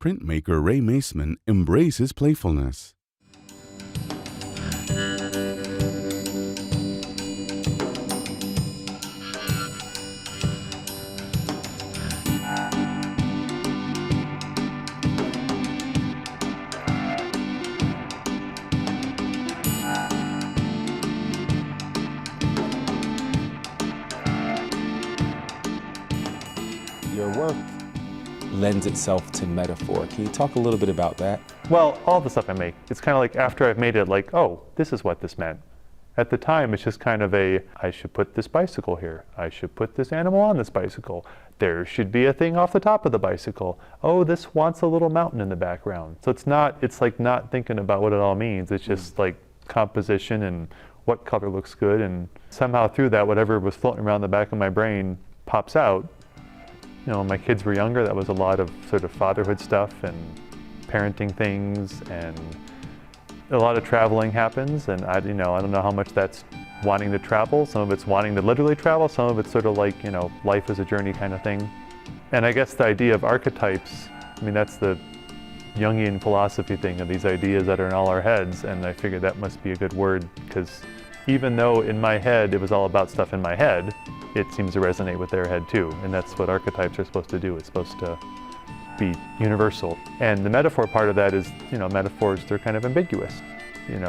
printmaker Ray Maceman embraces playfulness. Your work lends itself to metaphor. Can you talk a little bit about that? Well, all the stuff I make, it's kind of like after I've made it, like, oh, this is what this meant. At the time, it's just kind of I should put this bicycle here. I should put this animal on this bicycle. There should be a thing off the top of the bicycle. Oh, this wants a little mountain in the background. So it's like not thinking about what it all means. It's just like composition and what color looks good. And somehow through that, whatever was floating around the back of my brain pops out. You know, when my kids were younger, that was a lot of sort of fatherhood stuff and parenting things, and a lot of traveling happens. And I don't know how much that's wanting to travel. Some of it's wanting to literally travel. Some of it's sort of like, life is a journey kind of thing. And I guess the idea of archetypes, I mean, that's the Jungian philosophy thing of these ideas that are in all our heads. And I figured that must be a good word, because even though in my head it was all about stuff in my head, it seems to resonate with their head too. And that's what archetypes are supposed to do. It's supposed to be universal. And the metaphor part of that is, metaphors, they're kind of ambiguous.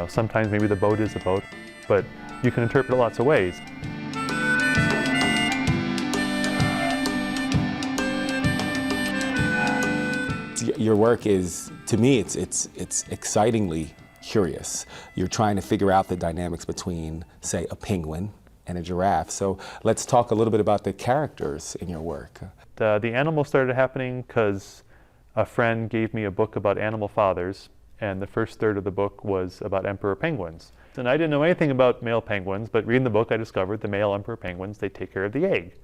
Sometimes maybe the boat is a boat, but you can interpret it lots of ways. Your work is, to me, it's excitingly curious. You're trying to figure out the dynamics between, say, a penguin and a giraffe. So let's talk a little bit about the characters in your work. The animal started happening because a friend gave me a book about animal fathers, and the first third of the book was about emperor penguins. And I didn't know anything about male penguins, but reading the book I discovered the male emperor penguins, they take care of the egg.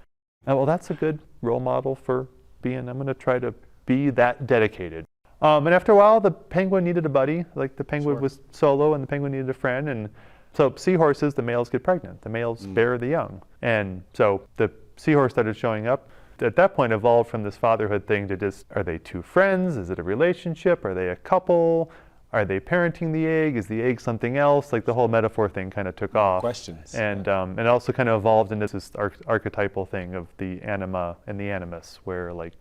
And well, that's a good role model for I'm going to try to be that dedicated. And after a while, the penguin needed a buddy. Like the penguin was solo and the penguin needed a friend. And so seahorses, the males get pregnant. The males bear the young. And so the seahorse started showing up. At that point evolved from this fatherhood thing to just, are they two friends? Is it a relationship? Are they a couple? Are they parenting the egg? Is the egg something else? Like the whole metaphor thing kind of took off. Questions. And it also kind of evolved into this archetypal thing of the anima and the animus, where like,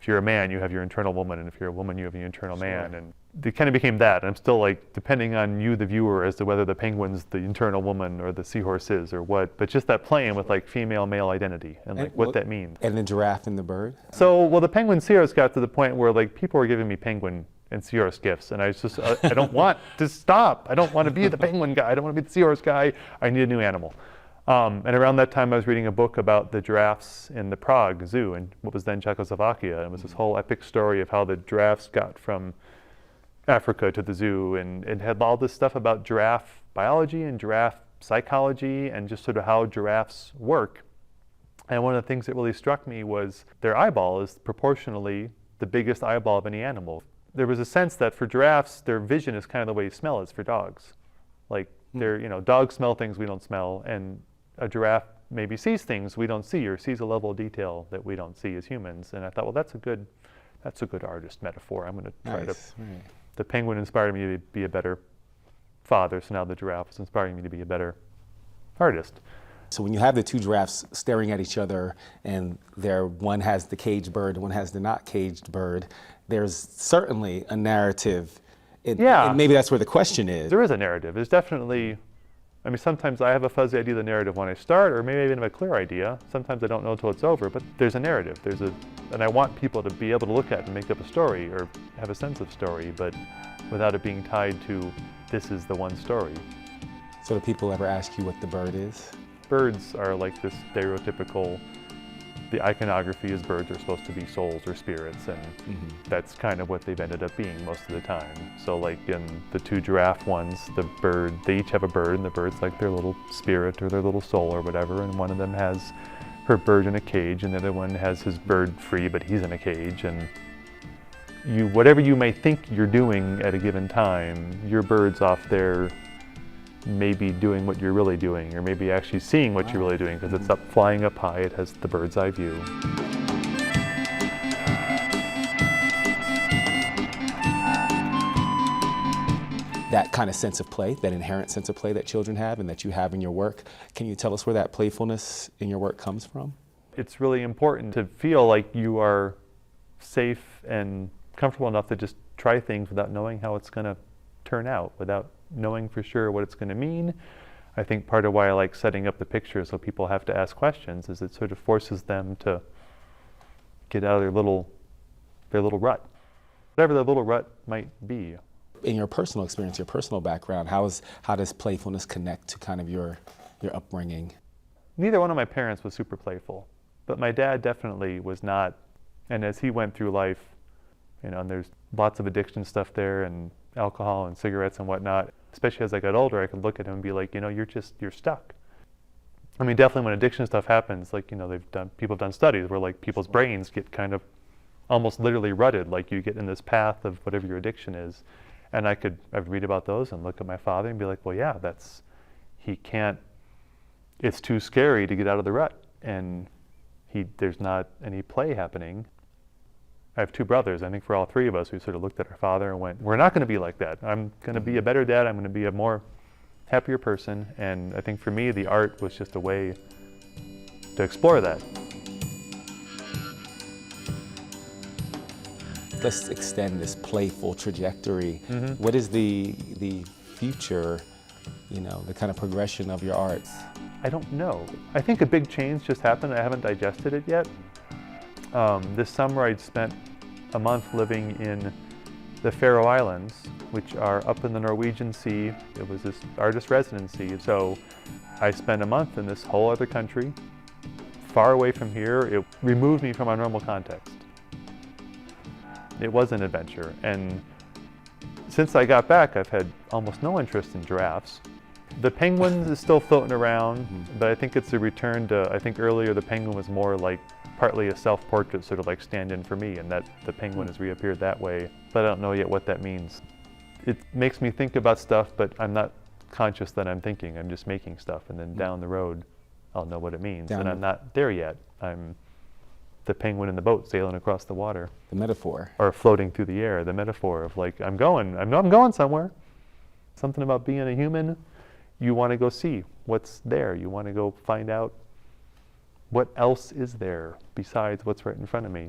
if you're a man, you have your internal woman, and if you're a woman, you have your internal man. And it kind of became that. And I'm still like, depending on you, the viewer, as to whether the penguin's the internal woman or the seahorse is or what. But just that playing with like female-male identity and like what that means. And the giraffe and the bird? So, well, the penguin seahorse got to the point where like people were giving me penguin and seahorse gifts. And I was just, I don't want to stop. I don't want to be the penguin guy. I don't want to be the seahorse guy. I need a new animal. And around that time, I was reading a book about the giraffes in the Prague Zoo in what was then Czechoslovakia. And it was this whole epic story of how the giraffes got from Africa to the zoo. And it had all this stuff about giraffe biology and giraffe psychology and just sort of how giraffes work. And one of the things that really struck me was their eyeball is proportionally the biggest eyeball of any animal. There was a sense that for giraffes, their vision is kind of the way smell is for dogs. Like, dogs smell things we don't smell, and a giraffe maybe sees things we don't see, or sees a level of detail that we don't see as humans. And I thought, well, that's a good artist metaphor. I'm going to try to. Right. The penguin inspired me to be a better father, so now the giraffe is inspiring me to be a better artist. So when you have the two giraffes staring at each other, and one has the caged bird, and one has the not caged bird, there's certainly a narrative. And maybe that's where the question is. There is a narrative. There's definitely. I mean, sometimes I have a fuzzy idea of the narrative when I start, or maybe I even have a clear idea. Sometimes I don't know until it's over, but there's a narrative. And I want people to be able to look at it and make up a story, or have a sense of story, but without it being tied to, this is the one story. So do people ever ask you what the bird is? Birds are like this stereotypical, the iconography is birds are supposed to be souls or spirits, and that's kind of what they've ended up being most of the time. So like in the two giraffe ones, the bird, they each have a bird, and the bird's like their little spirit or their little soul or whatever, and one of them has her bird in a cage, and the other one has his bird free, but he's in a cage. And whatever you may think you're doing at a given time, your bird's off there maybe doing what you're really doing, or maybe actually seeing what you're really doing, because it's up, flying up high, it has the bird's eye view. that kind of sense of play, that inherent sense of play that children have and that you have in your work. Can you tell us where that playfulness in your work comes from? It's really important to feel like you are safe and comfortable enough to just try things without knowing how it's going to turn out, without knowing for sure what it's going to mean. I think part of why I like setting up the pictures so people have to ask questions is it sort of forces them to get out of their little rut, whatever their little rut might be. In your personal experience, your personal background, how does playfulness connect to kind of your upbringing? Neither one of my parents was super playful, but my dad definitely was not. And as he went through life, you know, and there's lots of addiction stuff there and alcohol and cigarettes and whatnot, especially as I got older, I could look at him and be like, you know, you're stuck. I mean, definitely when addiction stuff happens, like, you know, people have done studies where like people's brains get kind of almost literally rutted, like you get in this path of whatever your addiction is. And I would read about those and look at my father and be like, well, yeah, it's too scary to get out of the rut. And there's not any play happening. I have two brothers. I think for all three of us, we sort of looked at our father and went, we're not going to be like that. I'm going to be a better dad. I'm going to be a more happier person. And I think for me, the art was just a way to explore that. Let's extend this playful trajectory. Mm-hmm. What is the future, you know, the kind of progression of your art? I don't know. I think a big change just happened. I haven't digested it yet. This summer I'd spent a month living in the Faroe Islands, which are up in the Norwegian Sea. It was this artist residency. So I spent a month in this whole other country, far away from here. It removed me from our normal context. It was an adventure. And since I got back, I've had almost no interest in giraffes. The penguin is still floating around, but I think it's a return to, I think earlier the penguin was more like partly a self-portrait, sort of like stand-in for me, and that the penguin has reappeared that way. But I don't know yet what that means. It makes me think about stuff, but I'm not conscious that I'm thinking. I'm just making stuff, and then down the road, I'll know what it means. And I'm not there yet. I'm the penguin in the boat sailing across the water. The metaphor. Or floating through the air, the metaphor of like, I know I'm going somewhere. Something about being a human. You want to go see what's there. You want to go find out what else is there besides what's right in front of me.